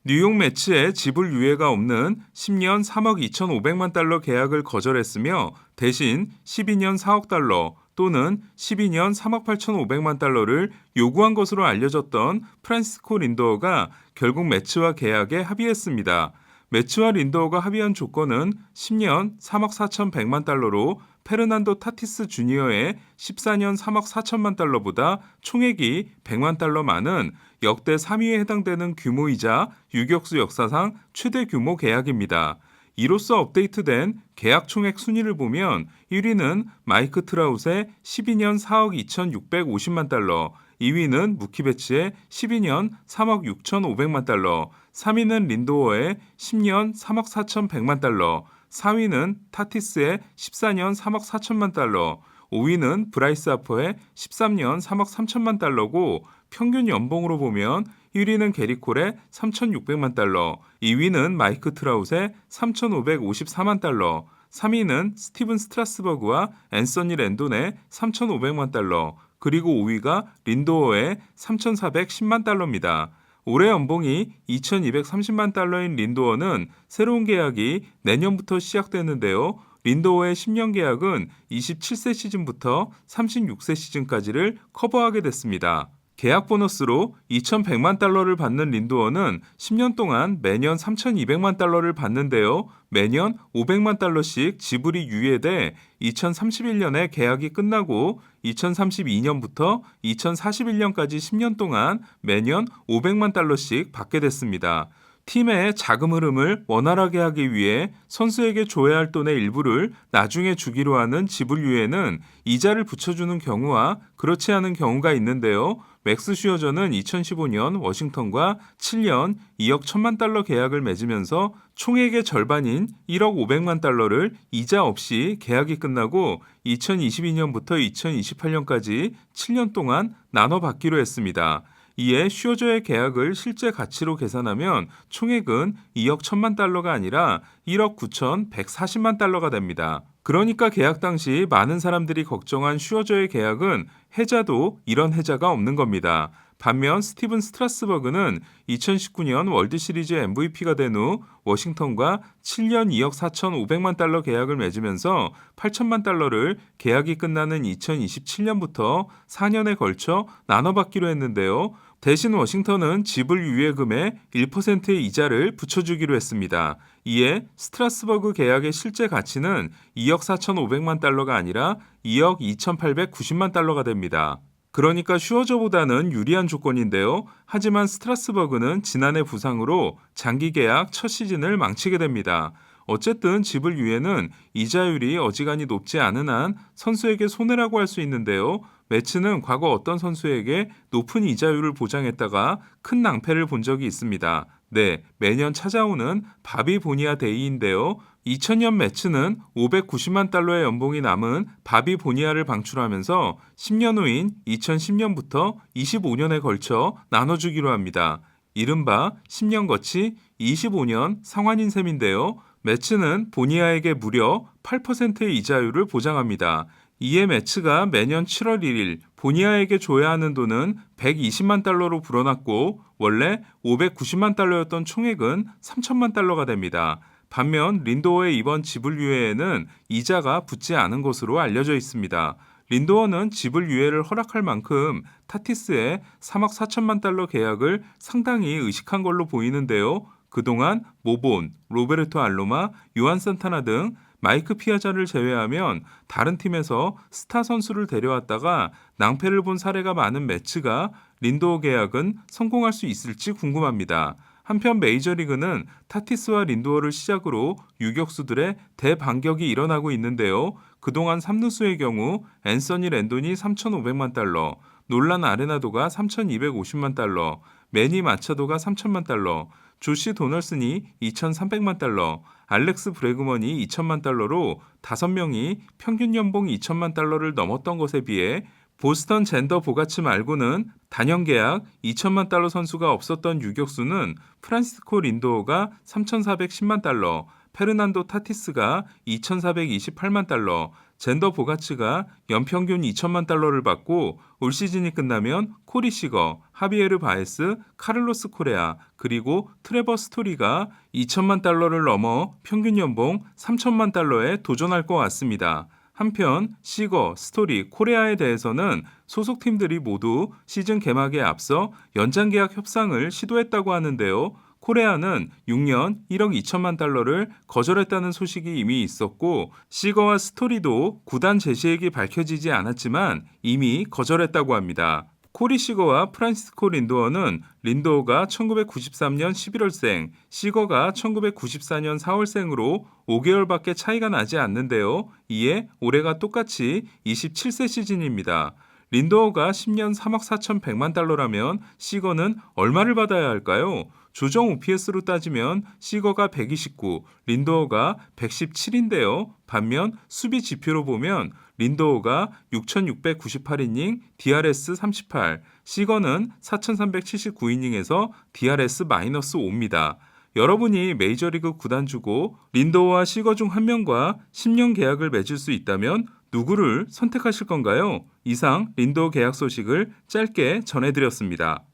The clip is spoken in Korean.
뉴욕 매치에 지불 유예가 없는 10년 3억 2,500만 달러 계약을 거절했으며 대신 12년 4억 달러 또는 12년 3억 8,500만 달러를 요구한 것으로 알려졌던 프란시스코 린도어가 결국 매치와 계약에 합의했습니다. 매치와 린도어가 합의한 조건은 10년 3억 4,100만 달러로 페르난도 타티스 주니어의 14년 3억 4천만 달러보다 총액이 100만 달러 많은 역대 3위에 해당되는 규모이자 유격수 역사상 최대 규모 계약입니다. 이로써 업데이트된 계약 총액 순위를 보면 1위는 마이크 트라웃의 12년 4억 2,650만 달러, 2위는 무키베츠의 12년 3억 6,500만 달러, 3위는 린도어의 10년 3억 4,100만 달러, 4위는 타티스의 14년 3억 4천만 달러, 5위는 브라이스 하퍼의 13년 3억 3천만 달러고 평균 연봉으로 보면 1위는 게리콜의 3,600만 달러, 2위는 마이크 트라웃의 3,554만 달러, 3위는 스티븐 스트라스버그와 앤서니 랜돈의 3,500만 달러, 그리고 5위가 린도어의 3,410만 달러입니다. 올해 연봉이 2,230만 달러인 린도어는 새로운 계약이 내년부터 시작되는데요. 린도어의 10년 계약은 27세 시즌부터 36세 시즌까지를 커버하게 됐습니다. 계약 보너스로 2,100만 달러를 받는 린도어는 10년 동안 매년 3,200만 달러를 받는데요. 매년 500만 달러씩 지불이 유예돼 2031년에 계약이 끝나고 2032년부터 2041년까지 10년 동안 매년 500만 달러씩 받게 됐습니다. 팀의 자금 흐름을 원활하게 하기 위해 선수에게 줘야 할 돈의 일부를 나중에 주기로 하는 지불 유예는 이자를 붙여주는 경우와 그렇지 않은 경우가 있는데요. 맥스 슈어저는 2015년 워싱턴과 7년 2억 1천만 달러 계약을 맺으면서 총액의 절반인 1억 500만 달러를 이자 없이 계약이 끝나고 2022년부터 2028년까지 7년 동안 나눠 받기로 했습니다. 이에 슈어저의 계약을 실제 가치로 계산하면 총액은 2억 1천만 달러가 아니라 1억 9,140만 달러가 됩니다. 그러니까 계약 당시 많은 사람들이 걱정한 슈어저의 계약은 해자도 이런 해자가 없는 겁니다. 반면 스티븐 스트라스버그는 2019년 월드시리즈 MVP가 된 후 워싱턴과 7년 2억 4,500만 달러 계약을 맺으면서 8천만 달러를 계약이 끝나는 2027년부터 4년에 걸쳐 나눠받기로 했는데요. 대신 워싱턴은 지불 유예금의 1%의 이자를 붙여주기로 했습니다. 이에 스트라스버그 계약의 실제 가치는 2억 4,500만 달러가 아니라 2억 2,890만 달러가 됩니다. 그러니까 슈어저보다는 유리한 조건인데요. 하지만 스트라스버그는 지난해 부상으로 장기 계약 첫 시즌을 망치게 됩니다. 어쨌든 지불 유예는 이자율이 어지간히 높지 않은 한 선수에게 손해라고 할 수 있는데요. 매치는 과거 어떤 선수에게 높은 이자율을 보장했다가 큰 낭패를 본 적이 있습니다. 네, 매년 찾아오는 바비 보니아 데이인데요. 2000년 매치는 590만 달러의 연봉이 남은 바비 보니아를 방출하면서 10년 후인 2010년부터 25년에 걸쳐 나눠주기로 합니다. 이른바 10년 거치 25년 상환인 셈인데요. 매치는 보니아에게 무려 8%의 이자율을 보장합니다. 이에 매치가 매년 7월 1일 보니아에게 줘야 하는 돈은 120만 달러로 불어났고 원래 590만 달러였던 총액은 3천만 달러가 됩니다. 반면 린도어의 이번 지불 유예에는 이자가 붙지 않은 것으로 알려져 있습니다. 린도어는 지불 유예를 허락할 만큼 타티스의 3억 4천만 달러 계약을 상당히 의식한 걸로 보이는데요. 그동안 모본, 로베르토 알로마, 요한 산타나 등 마이크 피아자를 제외하면 다른 팀에서 스타 선수를 데려왔다가 낭패를 본 사례가 많은 매치가 린도어 계약은 성공할 수 있을지 궁금합니다. 한편 메이저리그는 타티스와 린도어를 시작으로 유격수들의 대반격이 일어나고 있는데요. 그동안 3루수의 경우 앤서니 랜돈이 3,500만 달러, 놀란 아레나도가 3,250만 달러, 매니 마차도가 3천만 달러, 조시 도널슨이 2,300만 달러, 알렉스 브래그먼이 2천만 달러로 5명이 평균 연봉 2천만 달러를 넘었던 것에 비해 보스턴 젠더 보가츠 말고는 단연 계약 2천만 달러 선수가 없었던 유격수는 프란시스코 린도어가 3,410만 달러, 페르난도 타티스가 2,428만 달러, 젠더 보가츠가 연평균 2천만 달러를 받고 올 시즌이 끝나면 코리 시거, 하비에르 바에스, 카를로스 코레아, 그리고 트레버 스토리가 2천만 달러를 넘어 평균 연봉 3천만 달러에 도전할 것 같습니다. 한편 시거, 스토리, 코레아에 대해서는 소속팀들이 모두 시즌 개막에 앞서 연장 계약 협상을 시도했다고 하는데요. 코레아는 6년 1억 2천만 달러를 거절했다는 소식이 이미 있었고 시거와 스토리도 구단 제시액이 밝혀지지 않았지만 이미 거절했다고 합니다. 코리 시거와 프란시스코 린도어는 린도어가 1993년 11월생, 시거가 1994년 4월생으로 5개월밖에 차이가 나지 않는데요. 이에 올해가 똑같이 27세 시즌입니다. 린도어가 10년 3억 4,100만 달러라면 시거는 얼마를 받아야 할까요? 조정 OPS로 따지면 시거가 129, 린도어가 117인데요. 반면 수비 지표로 보면 린도어가 6,698이닝, DRS 38, 시거는 4,379이닝에서 DRS-5입니다. 여러분이 메이저리그 구단 주고 린도어와 시거 중 한 명과 10년 계약을 맺을 수 있다면 누구를 선택하실 건가요? 이상 린도어 계약 소식을 짧게 전해드렸습니다.